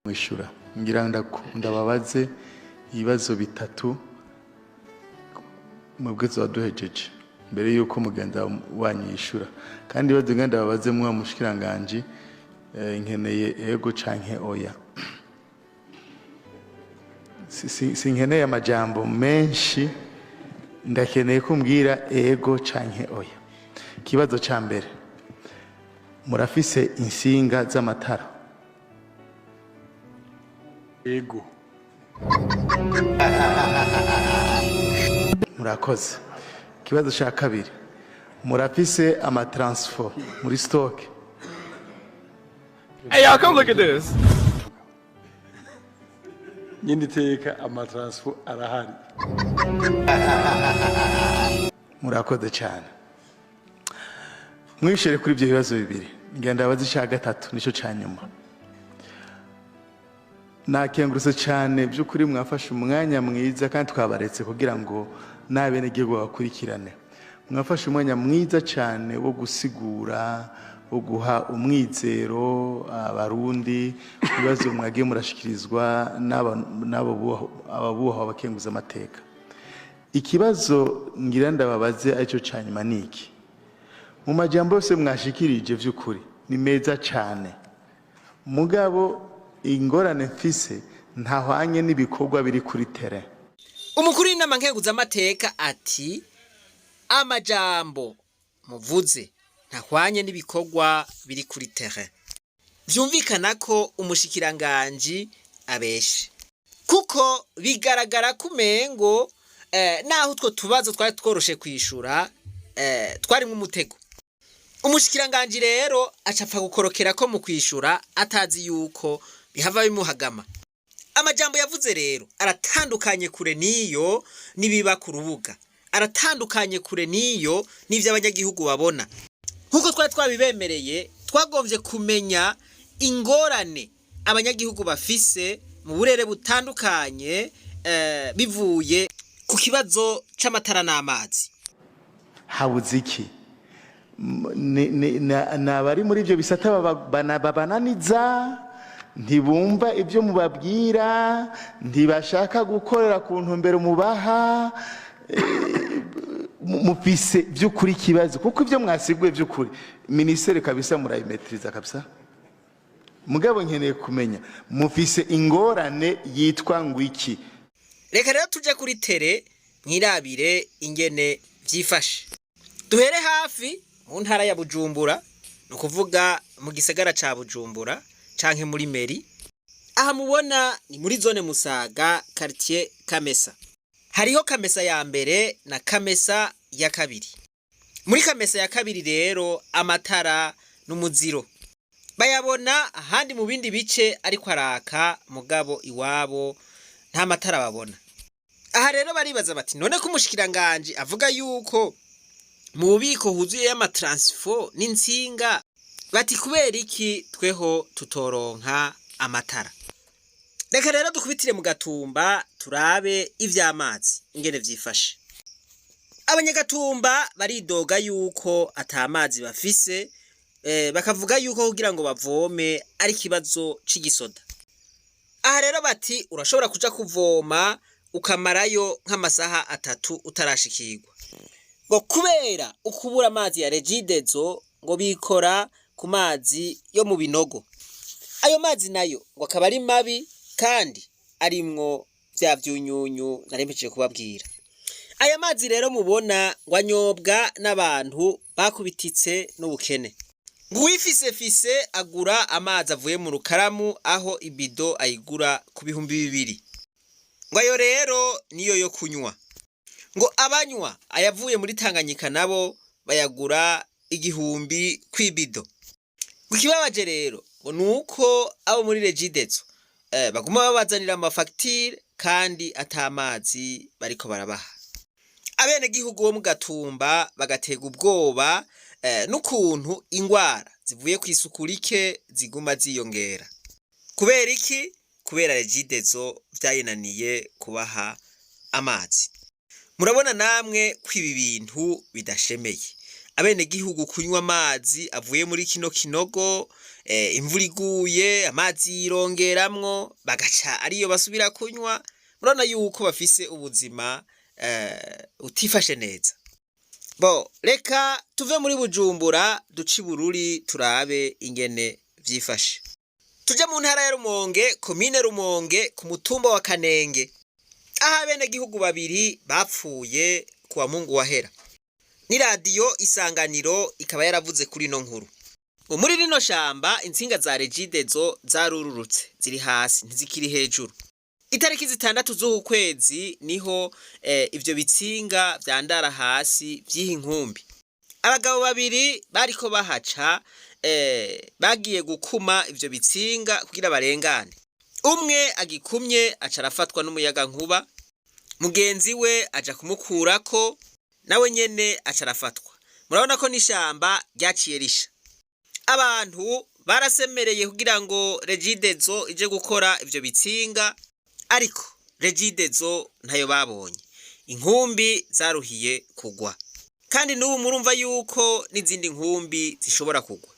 mwishura ngira ndababaze ibibazo bitatu mubwizo waduhejeje mbere yuko mugenda wanyishura kandi ibibazo ngenda babaze mwa mushikiranganje nkeneye ego canke oya sinkeneye amajambo menshi ndakeneye kumbwira ego canke oya. Kibazo ca mbere murafise intsinga z'amatara? Ego. Murakoze. Kibazo ca kabiri murafise ama Transfo muri stock? Hey y'all, come look at this. Nyinditeka ama Transfo arahari. Murakoze cyane. Mwishere kuri ibyo bibazo bibiri. Ngenda bazi ca gatatu nico ca nyuma. Nakengurutse cyane by'ukuri mwafashe umwanya mwiza kandi twabaretse kugira ngo nabene gihugu bakurikirane. Mwafashe umwanya mwiza cyane wo gusigura wo guha umwizero abarundi ibibazo mwagiye murashikirizwa n'ababuha abakenguza amateka. Ikibazo ngira ndababaze aricyo cyanyuma niki. Mu majambo yose mwashikirije by'ukuri ni meza cyane. Mugabo ingorane mfise ntahwanye n'ibikorwa biri kuri terrain. Umukuru w'inama nkenguza amateka ati amajambo muvuze ntahwanye n'ibikorwa biri kuri terrain. Vyumvikana ko umushikiranganje abeshe kuko bigaragara kumengo naho utwo tubazo twari tworoshe kwishura twari mu mutego. Umushikiranganje rero acapfa gukorokera ko mu kwishura atazi yuko bihava bimuhagama. Amajambo yavuze rero aratandukanye kure niyo nibiba ku rubuga, aratandukanye kure niyo n'ivyo abanyagihugu babona. Nkuko twari twabibemereye twagombye kumenya ingorane abanyagihugu bafise mu burere butandukanye bivuye ku kibazo c'amatara n'amazi. Habuze iki? Nabari muri ibyo bisata babananiza, ntibumva ibyo mubabwira, ntibashaka gukorera ku ntumbero mubaha, mufise by'ukuri kibazo kuko ibyo mwasiguye by'ukuri ministere kabisa murayimetriza kabisa. Mugabo nkeneye kumenya mufise ingorane yitwa ngwiki. Reka rero tuje kuri tere mwirabire ingene vyifashe. Duhere hafi mu ntara ya Bujumbura, no kuvuga mu gisagara ca Bujumbura canke muri meri. Aha mubona ni muri zone Musaga, quartier Kamesa. Hariho Kamesa ya mbere na Kamesa ya kabiri. Muri Kamesa ya kabiri rero amatara n'umuziro bayabona ahandi mu bindi bice ariko araka, mugabo iwabo nta matara babona. Aha rero baribaza bati none ko umushikiranganje avuga yuko mu bubiko huzuye y'ama Transfo n'intsinga, bati kubera iki tweho tutoronka amatara? Reka rero dukubitire mu Gatumba turabe ivy'amazi ingene vyifashe. Abanyagatumba baridoga yuko atamazi bafise, bakavuga yuko kugira ngo bavome ari kibazo c'igisoda. Aha rero bati urashobora kuja kuvoma ukamarayo nk'amasaha 3 utarashikirwa. Ngo kubera ukubura amazi ya REGI ngo bikora ku mazi yo mu binogo. Ayo mazi nayo ngo akaba ari mabi kandi arimwo vya vyunyunyu narempeje kubabwira. Aya mazi rero mubona ngo anyobwa n'abantu bakubititse n'ubukene. Ngo wifise agura amazi avuye mu rukaramu aho ibido ayigura ku 200. Ngo ayo rero niyo yo kunywa. Ngo abanywa ayavuye muri Tanganyika nabo bayagura 1000 kwibido. Kukibabaje rero ngo nuko abo muri REGI baguma babazanira amafacture kandi atamazi bariko barabaha. Abene gihugu bo mu Gatumba bagatega ubwoba n'ukuntu ingwara zivuye kwisukurike ziguma ziyongera. Kubera iki? Kubera REGI vyayinaniye kubaha amazi. Murabona namwe kwibi bintu bidashemeye. Abene gihugu kunywa amazi avuye muri kino kinogo imvura iguye amazi yirongeramwo bagaca ariyo basubira kunywa. Murabona yuko bafise ubuzima utifashe neza. Bo reka tuve muri Bujumbura duci Bururi turabe ingene vyifashe. Tujya mu ntara ya Rumonge, komine Rumonge, ku mutumba wa Kanenge. Aha bene gihugu babiri bapfuye kuwa Mungu wahera. Ni radio Isanganiro ikaba yaravuze kuri no nkuru. Muri rino shamba intsinga za REGI zarururutse ziri hasi ntizikiri hejuru. Itariki 6 z'ukwezi niho ivyo bitsinga vyandara hasi vyiha inkumbi. Abagabo babiri bariko bahaca bagiye gukuma ivyo bitsinga kugira barengane. Umwe agikumye acarafatwa n'umuyaga nkuba, mugenzi we aja kumukurako nawe nyene acarafatwa. Murabona ko n'ishamba ryaciye risha. Abantu barasemereye kugira ngo REGI ije gukora ivyo bitsinga, ariko REGI ntayo babonye. Inkumbi zaruhiye kugwa. Kandi n'ubu murumva yuko n'izindi nkumbi zishobora kugwa.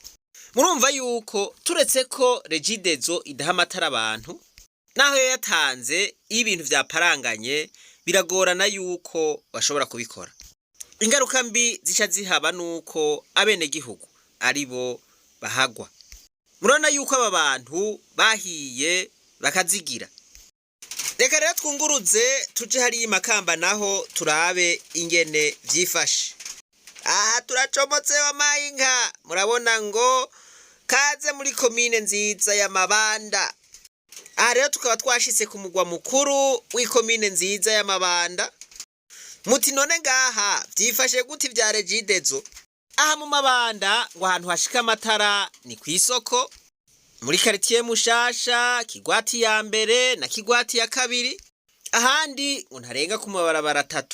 Murumva yuko turetse ko REGI idaha amatara abantu, naho yatanze ibintu vyaparanganye biragorana yuko bashobora kubikora. Ingaruka mbi zica zihaba nuko abene gihugu aribo bahagwa. Murabona yuko aba bantu bahiye bakazigira. Reka rero twunguruze tuje hari Makamba naho turabe ingene vyifashe. Aha turacomotse wa mayinka, murabona ngo kaze muri komine nziza ya Mabanda. Aha rero tukaba twashitse ku mugwa mukuru w'ikomine nziza ya Mabanda. Muti none ngaha vyifashe gute vya REGI? Aha mu Mabanda ngo ahantu hashika amatara ni kwisoko, muri quartier Mushasha, Kigwati ya mbere na Kigwati ya kabiri, ahandi ngo ntarenga ku mabarabara 3.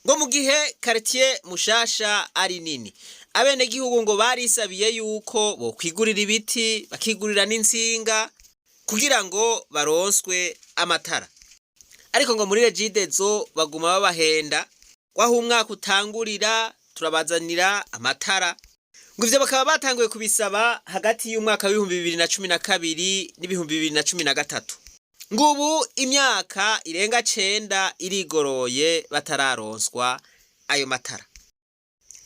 Ngo mu gihe quartier Mushasha ari nini, abene gihugu ngo barisabiye yuko bo kwigurira ibiti bakigurira n'intsinga kugira ngo baronswe amatara. Ariko ngo muri REGI baguma babahenda, waho umwaka utangurira turabazanira amatara. Ngo ivyo bakaba batanguye kubisaba hagati y'umwaka wa 2012 n'ibihumbi 2013. Ngubu imyaka irenga 9 irigoroye batararonswa ayo matara.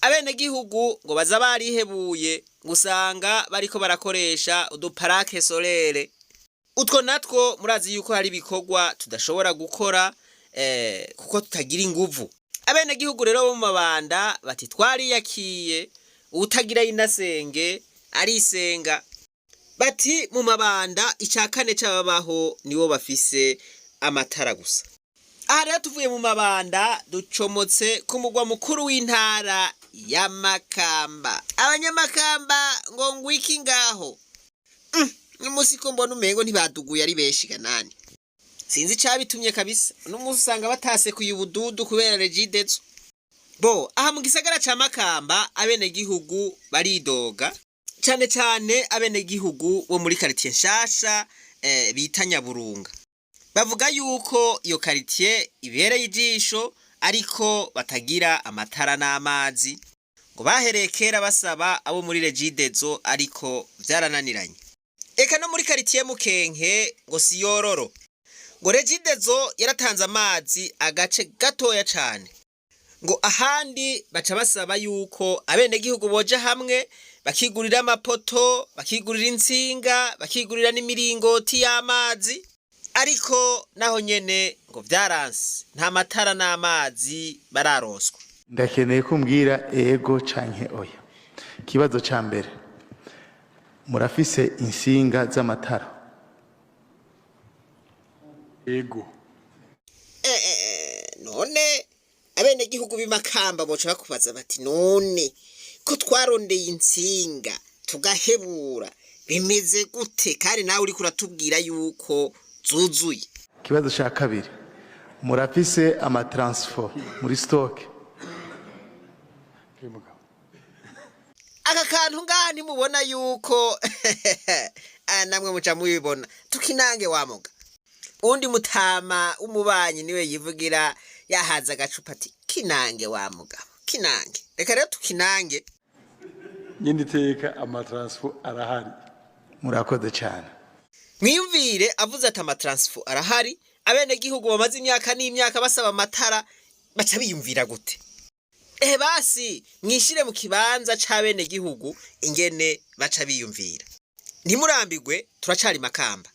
Abene gihugu ngo baza barihebuye, gusanga bariko barakoresha uduparake solere. Utwo natwo murazi yuko hari bikorwa tudashobora gukora kuko tutagira inguvu. Abene gihugu rero bo mu Mabanda bati twariyakiye, utagira inasenge arisenga. Bati mu Mabanda icakane c'ababaho nibo bafise amatara gusa. Aha rero tuvuye mu Mabanda ducomotse ku mugwa mukuru w'intara ya Makamba. Abanyamakamba ngo ngwiki ngaho. N'umusiko mbona umengo ntibaduguye ari beshi ganani. Sinzi cabitumye kabisa. N'umunsi usanga batase kuyubududu kubera REGI. Bo aha mu gisagara ca Makamba abene gihugu baridoga cane abene gihugu bo muri quartier Nshasha bita Nyaburunga. Bavuga yuko iyo quartier ibereye ijisho ariko batagira amatara n'amazi. Ngo baherekera basaba abo muri REGI ariko vyarananiranye. Eka no muri quartier Mukenke ngo siyororo. Ngo REGI yaratanze amazi agace gatoya cane. Ngo ahandi baca basaba yuko abene gihugu boja hamwe bakigurira amapoto, bakigurira intsinga, bakigurira n'imiringoti y'amazi. Ariko naho nyene ngo vyaranse, nta matara n'amazi bararonswa. Ndakeneye kumbwira ego canke oya. Kibazo ca mbere, murafise intsinga z'amatara? Ego. None abene gihugu b'imakamba boca bakubaza bati none ko twarondeye intsinga tugahebura bimeze gute, kandi nawe uri kuratubwira yuko zuzuye. Kibazo ca kabiri, murafise ama Transfo muri stock? Aka kantu ngaha ntimubona yuko namwe muca mubibona tukinange wamuga. Undi mutama umubanyi niwe yivugira yahaza agacupa ati kinange wamuga kinange. Reka rero tukinange. Nyindi teka ama Transfo arahari. murakoze cyane. mwiyumvire avuze ati amatransfo arahari, abenegihugu bamaze imyaka n'imyaka basaba amatara baca biyumvira gute? Basi mwishire mu kibanza c'abenegihugu ingene baca biyumvira. Ntimurambirwe, turacari Makamba.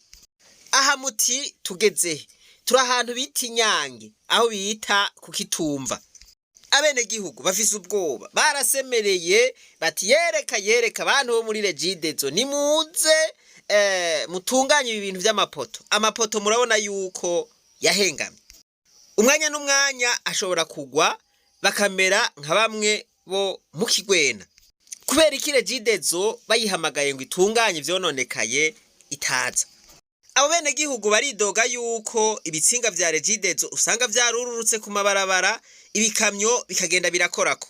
Aha muti tugeze turi ahantu bita Inyange, aho bita ku Kitumva. Abenegihugu bafise ubwoba, barasemereye bati yereka abantu bo muri REGI nimuze mutunganye ibi bintu vy'amapoto. Amapoto murabona yuko yahengamye, umwanya n'umwanya ashobora kugwa bakamera nka bamwe bo mu Kigwena. Kubera iki REGI bayihamagaye ngo itunganye vyononekaye itaza. Abo benegihugu baridoga yuko ibitsinga vya REGI usanga vyarururutse ku mabarabara, ibikamyo bikagenda birakorako.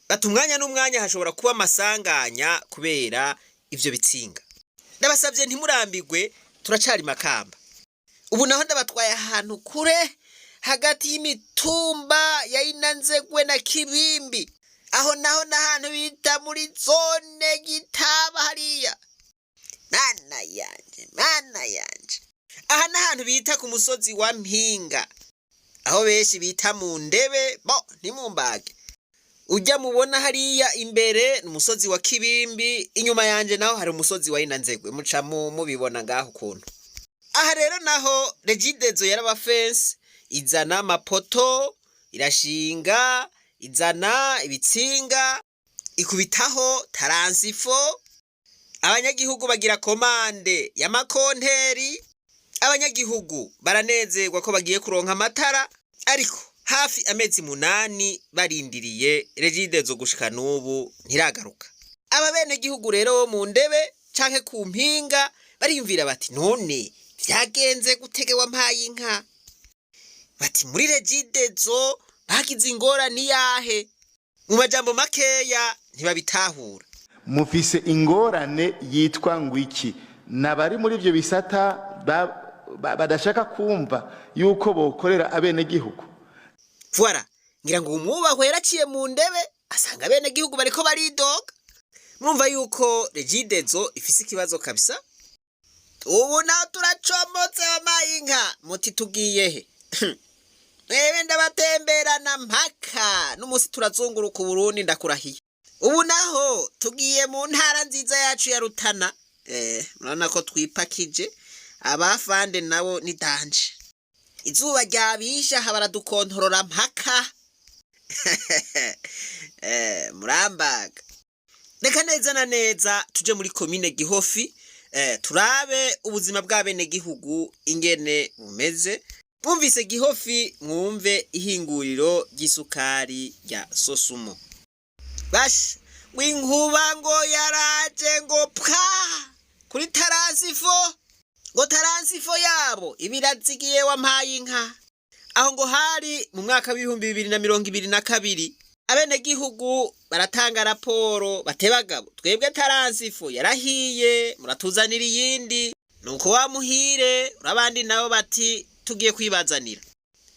Bati umwanya n'umwanya hashobora kuba amasanganya kubera ivyo bitsinga. Ndabasavye ntimurambirwe, turacari Makamba. Ubu naho ndabatwaye ahantu kure hagati y'imitumba ya Inanzegwe na Kibimbi. Aho naho n'ahantu bita muri zone Gitaba hariya. Mana yanje. Aha n'ahantu bita ku musozi wa Mpinga, aho benshi bita mu Ndebe, ntimumbage. Ujya mubona hariya imbere n'umusozi wa Kibimbi, inyuma yanje naho hari umusozi wa Inanzegwe, muca mubibona ngaho kuntu. Aha rero naho REGI yarabafense, izana amapoto, irashinga, izana ibitsinga, ikubitaho Transfo. Abanyagihugu bagira komande y'amakonteri. Abanyagihugu baranezerwa ko bagiye kuronka amatara, ariko hafi amezi 8 barindiriye REGI gushika n'ubu ntiragaruka. Aba benegihugu rero bo mu Ndebe canke ku Mpinga bariyumvira bati none vyagenze gutege wampaye inka. Bati muri REGI bagize ingorane yahe? Mu majambo makeya ntibabitahura. Mufise ingorane yitwa ngwiki, nabari muri ivyo bisata badashaka kumva yuko bokorera abenegihugu. Voilà, ngira ngo umwubahwe yaraciye mu Ndebe asanga abenegihugu bariko baridoga. Murumva yuko REGI ifise ikibazo kabisa. Ubu naho turacomotse amayinka, muti tugiyehe? Mwebe ndabatemberana mpaka n'umusi turazunguruka Burundi ndakurahiye. Ubu naho tugiye mu ntara nziza yacu ya Rutana. Murabona ko twipakije, abafande nabo ni danje. Izuba ryabisha baradukontorora mpaka. Murambaga. Reka neza na neza tuje muri komine Gihofi, turabe ubuzima bw'abenegihugu ingene bumeze. Bumvise Gihofi mwumve ihinguriro ry'isukari rya Sosumo. Bash winkuba ngo yaraje ngo kuri Transfo, ngo Transfo yabo ibirazigiye wampaye inka. Aho ngo hari mu mwaka w'ibihumbi 2022 abenegihugu baratanga raporo batebagabo, twebwe Transfo yarahiye muratuzanira iyindi, nuko wamuhire urabandi nabo bati tugiye kwibazanira.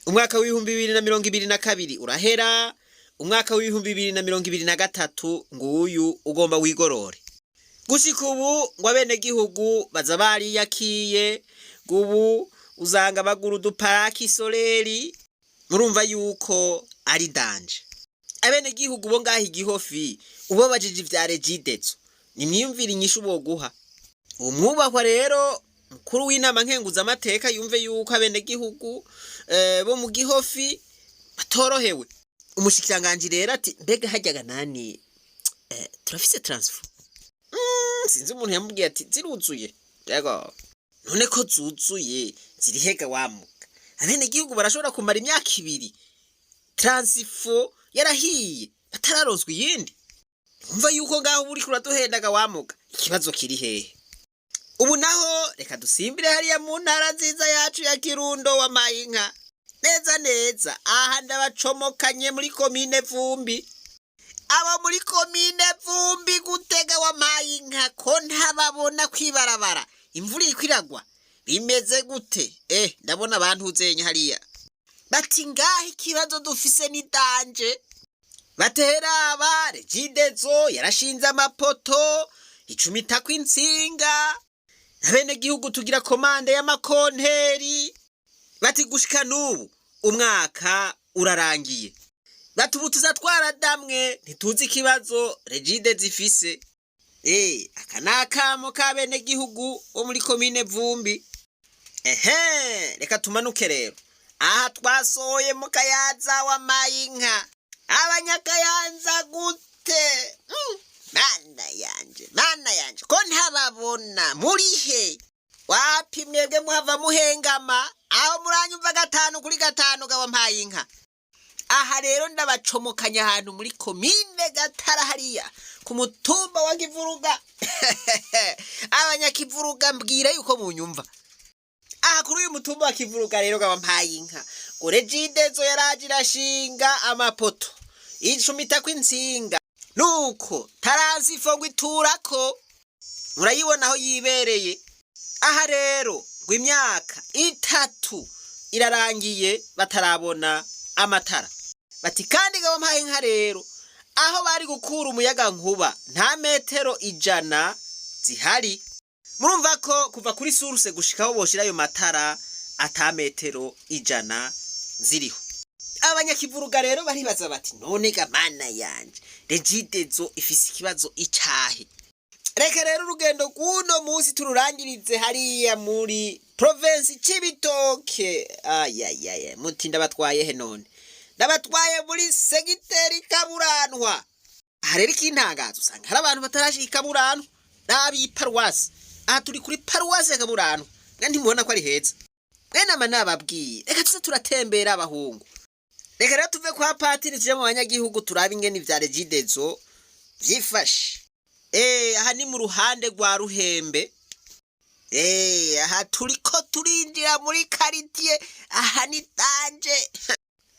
Umwaka w'ibihumbi 2022 urahera, umwaka w'ibihumbi 2023 nguyu ugomba wigorore. Gushika ubu ngo abenegihugu baza bari yakiye, gubu uzanga bagura uduparaki soleri. Murumva yuko ari danje. Abenegihugu bo ngaho Gihofi ubo bajije ivya REGI ni myumvira inyishu boguha. Umwubahwa rero mukuru w'inama nkenguza amateka yumve yuko abenegihugu bo mu Gihofi batorohewe. Umushikiranganje rero ati mbega hajyaga nani turafise Transfo. Sinzi umuntu yamubwiye ati ziruzuye. Yego. None ko zuzuye zirihega wamuka. Abenegihugu barashobora kumara imyaka 2. Transfo yarahiye batararozwe yindi. Umva yuko ngaho uri kuraduhendaga wamuka. Ikibazo kiri hehe? Ubu naho reka dusimbire hariya mu ntara nziza yacu ya Kirundo wa Mayinka. Neza aha ndabacomokanye muri komine Vumbi. Aba muri komine Vumbi gutega wa Mayinka ko ntababona kwibarabara. Imvura ikwiragwa. Bimeze gute? Ndabona abantu uzenye hariya. Bati ngaho ikibazo dufise ni danje. Batera REGI yarashinze amapoto, icumita kw'intsinga. abenegihugu tugira komande y'amakonteri bati gushika n'ubu umwaka urarangiye, bati ubu tuzatwara damwe ntituzi ikibazo regide zifise. Aka ni akamo k'abenegihugu bo muri komine Vumbi. Reka tumanuke rero aha twasohoye mu Kayanza wa Mayinka. Abanyakayanza gute? Mana yanje ko ntababona muri he? Wapi mwebwe muhava muhengama aho muranyumva 5-5 gawa Mayinka. Aha rero ndabacomokanya ahantu muri komine Gatara hariya ku mutumba wa Kivuruga. Abanyakivuruga mbwira yuko munyumva. Aha kuri uyu mutumba wa Kivuruga rero gawa Mayinka ngo regide zo yaraje irashinga amapoto icumita kw'intsinga, nuko Transfo ngo iturako murayibona aho yibereye. Aha rero ngo imyaka 3 irarangiye batarabona amatara. Bati kandi gawa Mayinka rero aho bari gukura umuyaga nkuba nta metero 100 zihari. Murumva ko kuva kuri source gushikaho boshira ayo matara ata metero 100 ziriho. Abanyakivuruga rero baribaza bati none ga mana yanje regide zo ifise ikibazo icahe? Reka rero urugendo kuno munsi tururangirize hariya muri province Cibitoke. Muti ndabatwaye he none? Ndabatwaye muri segiteri Kaburanwa. Aha rero ikintangazo usanga hari abantu batarashika Kaburanwa nabi paruwasi. Aha turi kuri paruwasi ya Kaburanwa. Kandi mubona ko ari heza. Mwene ama nababwiye reka tuze turatembera abahungu. Reka rero tuve kwa patiri tuje mu banyagihugu turabe ingene ivya regide zo vyifashe. Aha ni mu ruhande rwa Ruhembe. Aha turiko turinjira muri quartier. Aha ni danje.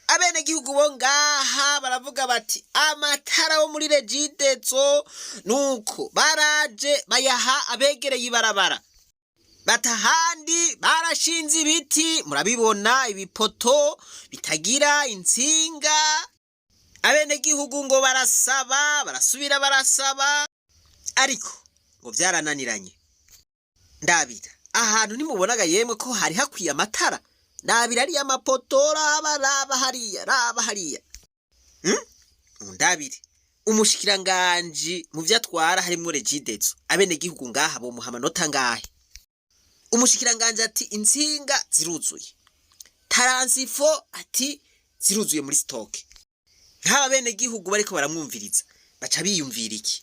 Abenegihugu bo ngaha baravuga bati amatara wo muri regide zo nuko baraje bayaha abegereye ibarabara. Batahandi barashinze ibiti murabibona ibipoto bitagira intsinga. Abenegihugu ngo barasubira barasaba ariko ngo vyarananiranye. Ndabira ahantu nimubonaga yemwe ko hari hakwiye amatara. Ndabira ari amapoto raba hariya. Ndabire umushikiranganje mu vyatwara harimo regide zo abenegihugu ngaha bo muhamanota ngahe. Umushikiranganje ati intsinga ziruzuye. Transfo ati ziruzuye muri stock. Nk'aba benegihugu bariko baramwumviriza baca biyumvira iki?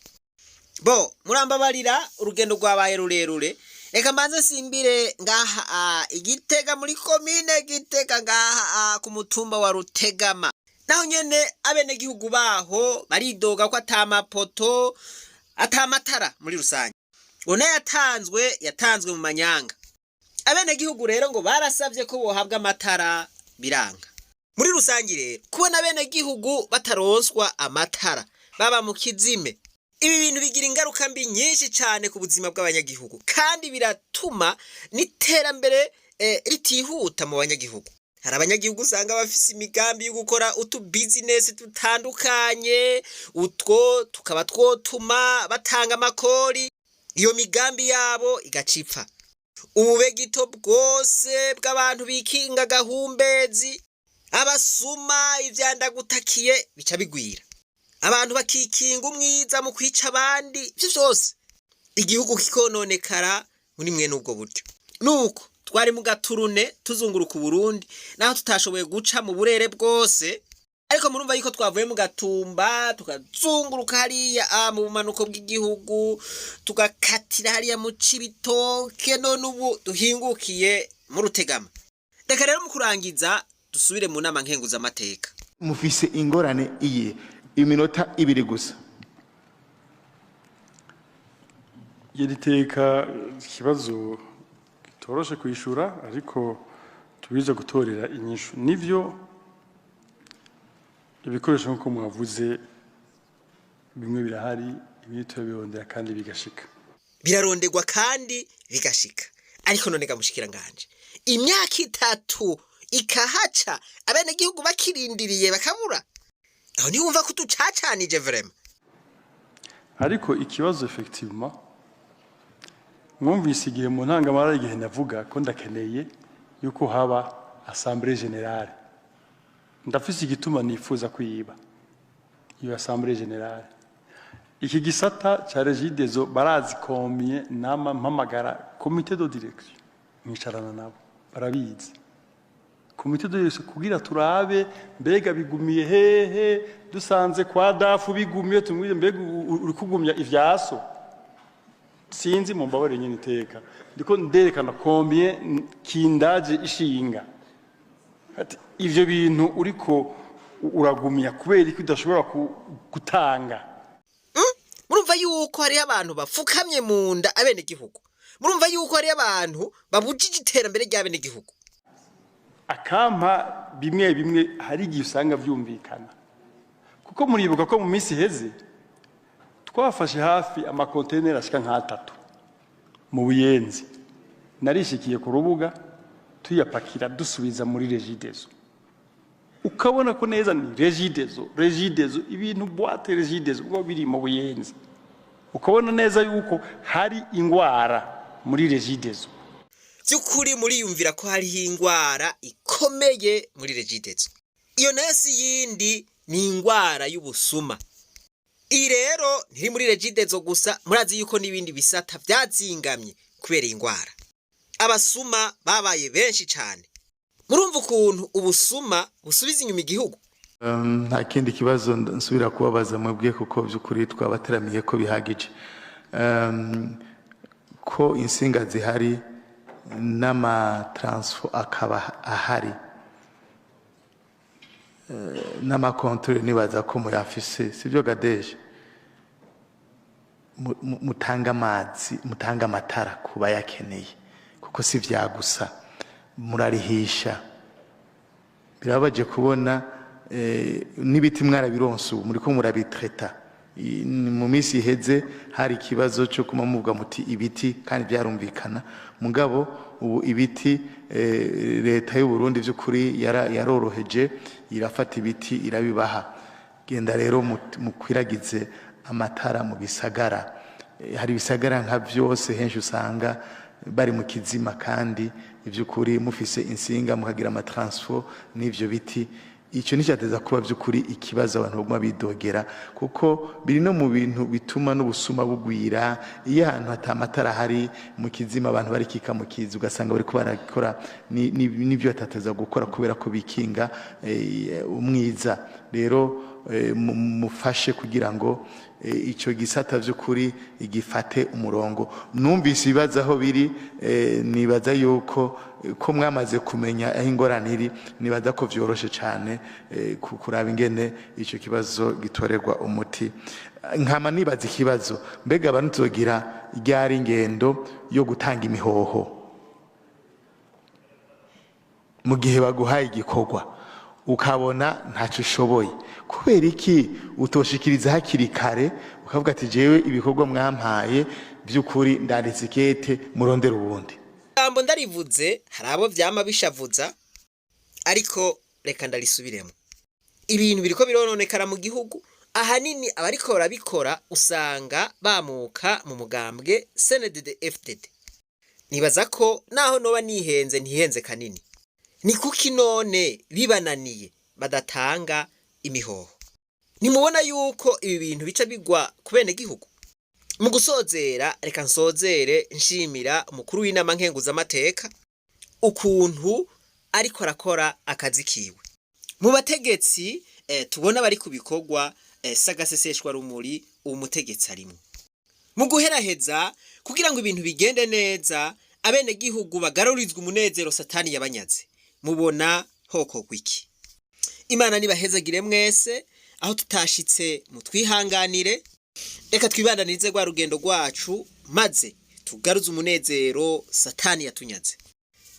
Bo murambabarira urugendo rwabaye rurerure. Reka mbanze simbire ngaha Igitega muri komine Gitega ngaha ku mutumba wa Rutegama. Naho nyene abenegihugu baho baridoga ko atamapoto atamatara muri rusange. Ona yatanzwe mu manyanga. Abenegihugu rero ngo barasavye ko bohabwa amatara biranga. Muri rusange rero kubona abenegihugu bataronswa amatara baba mu kizime. Ibi bintu bigira ingaruka mbi nyinshi cyane ku buzima bw'abanyagihugu kandi biratuma n'iterambere ritihuta mu banyagihugu. Hari abanyagihugu usanga bafise imigambi yo gukora business tutandukanye, utwo tukaba twotuma batanga amakori, iyo migambi yabo igacipfa. Ububegito bwose bw'abantu bikinga gahumbezi, abasuma ivyandagutakiye bica bigwira. Abantu bakikinga umwiza mu kwica abandi, vyose igihugu kikononekara muri mwe n'ubwo buryo. Nuko twari mu gaturune tuzunguruka Burundi naho tutashoboye guca mu burere bwose, ariko murumva yuko twavuye mu Gatumba tukazunguruka hariya mu bumanuko bw'igihugu tugakatira hariya mu Cibitoke none ubu duhingukiye mu Rutegama. Reka rero mu kurangiza dusubire mu nama nkenguza amateka. Mufise ingorane iye iminota 2 gusa. Yeriteka kibazo toroshe kwishura ariko tubiza gutorera inyishu. Nivyo ibikoresho nko mwavuze bimwe birahari ibindi birondera kandi bigashika. Birarondegwa kandi bigashika. Ariko none gamushikiranganje imyaka 3 ikahaca abenegihugu bakirindiriye bakabura. Aho ni wumva ko tucacanije vraiment. Ariko ikibazo effectivement mwumvise igihe mu ntangamara igihe navuga ko ndakeneye yuko haba assemblée générale ndafise igituma nifuza kuyiba iyo assemblée générale iki gisata ca regidezo barazikomye nama mpamagara comité de direction mwicarana nabo barabizi comité de direction kugira turabe mbega bigumiye hehe dusanze kwa dafu bigumiye tumwire mbega uri kugumya ivyaso sinzi mu mbabare nyine iteka ndiko nderekana combien kindaje ishinga ati ivyo bintu uriko uragumya kubera iki udashobora gutanga. Murumva yuko hari abantu bafukamye mu nda abene gihugu, murumva yuko hari abantu babujije iterambere ry'abene gihugu. Akampa bimwe bimwe hari igihe usanga vyumvikana kuko muribuka ko mu minsi heze twafashe hafi amakonteneri ashika nk'atatu mu Buyenzi narishikiye ku rubuga tuyapakira dusubiza muri regidezo ukabona ko neza ni regidezo ibintu boîte regidezo ubwo biri mu Buyenzi ukabona neza yuko hari ingwara muri regidezo by'ukuri muriyumvira ko hariho ingwara ikomeye muri regidezo. Iyo nasi yindi ni ingwara y'ubusuma. Iyi rero ntiri muri regidezo gusa, murazi yuko n'ibindi bisata byazingamye kubera ingwara. Abasuma babaye benshi cyane. Murumva ukuntu ubusuma busubiza inyuma igihugu. Nta kindi kibazo nsubira kubabaza mwebwe kuko by'ukuri twabateramiye ko bihagije. Ko insinga zihari n'ama Transfo akaba ahari. N'ama controle nibaza ko muyafise sivyo gadeje. Mutanga amazi, mutanga amatara kuba yakeneye kuko si vyagusa murarihisha. Birabaje kubona n'ibiti mwarabironse muri ko murabitreta mu minsi iheze hari kibazo cyo kumamuvuga muti ibiti kandi byarumvikana mugabo ubu ibiti leta y'u Burundi by'ukuri yaroroheje irafata ibiti irabibaha. Genda rero mukwiragize amatara mu bisagara, hari bisagara nka byose henshi usanga bari mu kizima kandi ivy'ukuri mufise insinga mukagira ama Transfo n'ivyo biti. Icyo nicyateza kuba by'ukuri ikibazo abantu baguma bidogera kuko biri no mu bintu bituma n'ubusuma bugwira. Iyo ahantu hatamatara hari mu kizima abantu bari kika mu kizi ugasanga bari kubarakora n'ibyo batateza gukora kubera ko bikinga umwiza. Rero mufashe kugira ngo icyo gisata by'ukuri igifate umurongo. Numvise ibibazo aho biri nibaza yuko ko mwamaze kumenya aho ingorane iri nibaza ko vyoroshe cyane kuraba ingene icyo kibazo gitorerwa umuti. Nkama nibaza ikibazo mbega abantu tuzogira ryari ingendo yo gutanga imihoho mu gihe baguhaye igikorwa ukabona ntacyo ushoboye kubera iki utoshikiriza hakiri kare ukavuga ati jewe ibikorwa mwampaye by'ukuri ndanditse ikete murondera ubundi. Jambo ndarivuze hari abo vyama bishavuza ariko reka ndarisubiremo. Ibintu biriko birononekara mu gihugu ahanini abariko barabikora usanga bamuka mu mugambwe CNDD-FDD. Nibaza ko naho noba nihenze ntihenze kanini. Ni kuki none bibananiye badatanga imihoho? Nimubona yuko ibi bintu bica bigwa kubene gihugu? Mu gusozera reka nsozere nshimira umukuru w'inama nkenguzamateka ukuntu ariko arakora akazi kiwe. Mu bategetsi tubona bari kubikorwa sagaseseshwa rumuri umutegetsi arimo. Mu guheraheza kugira ngo ibintu bigende neza abene gihugu bagarurizwa umunezero satani yabanyaze. Mubona hoko gwiki. Imana nibahezagire mwese aho tutashitse mutwihanganire. Reka twibandanirize rwa rugendo rwacu maze tugaruze umunezero satani yatunyaze.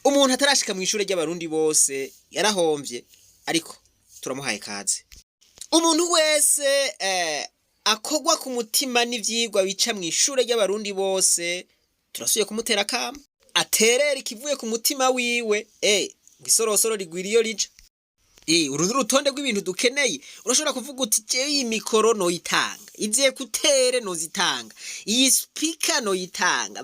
Umuntu atarashika mu ishure ry'abarundi bose yarahomvye ariko turamuhaye kaze. Umuntu wese akogwa ku mutima n'ivyigwa bica mu ishure ry'abarundi bose turasuye kumutera kama aterera ikivuye ku mutima wiwe gisorosoro rigwiriyo rija. Uru rutonde rw'ibintu dukeneye urashobora kuvuga uti je iyi mikoro no yitanga iziye kutere no zitanga iyi speaker no yitanga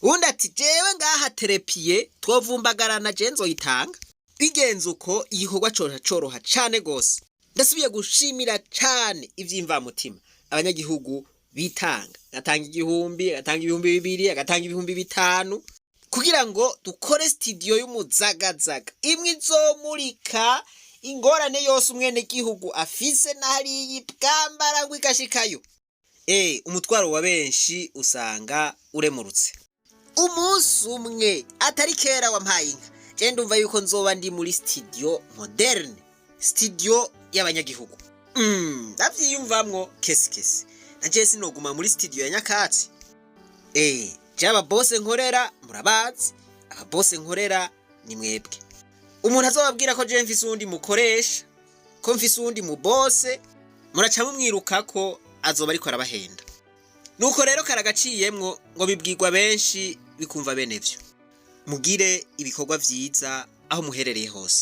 undi ati jewe ngaha terepiye twovumbagarana je nzoyitanga. Bigenze uko igikorwa coroha cane gose. Ndasubiye gushimira cane ivy'imvamutima abanyagihugu bitanga, agatanga 1000, agatanga 2000, agatanga 5000 kugira ngo dukore studio y'umuzagazaga imwe izomurika ingorane yose umwene gihugu afise nahari bwambara ngo igashikayo. Umutwaro wa benshi usanga uremurutse. Umunsi umwe atari kera wampaye inka, je ndumva yuko nzoba ndi muri studio moderne, studio y'abanyagihugu. Ndavyiyumvamwo kesi. Naje sinoguma muri studio ya nyakatsi. Je aba boss nkorera murabazi, aba boss nkorera ni mwebwe. Umuntu azobabwira ko je mfise undi mukoresha, ko mfise undi mu boss, muraca mumwiruka ko azoba ariko arabahenda. Nuko rero karagaciyemwo ngo bibwirwa benshi bikumva bene vyo. Mugire ibikorwa vyiza aho muherereye hose.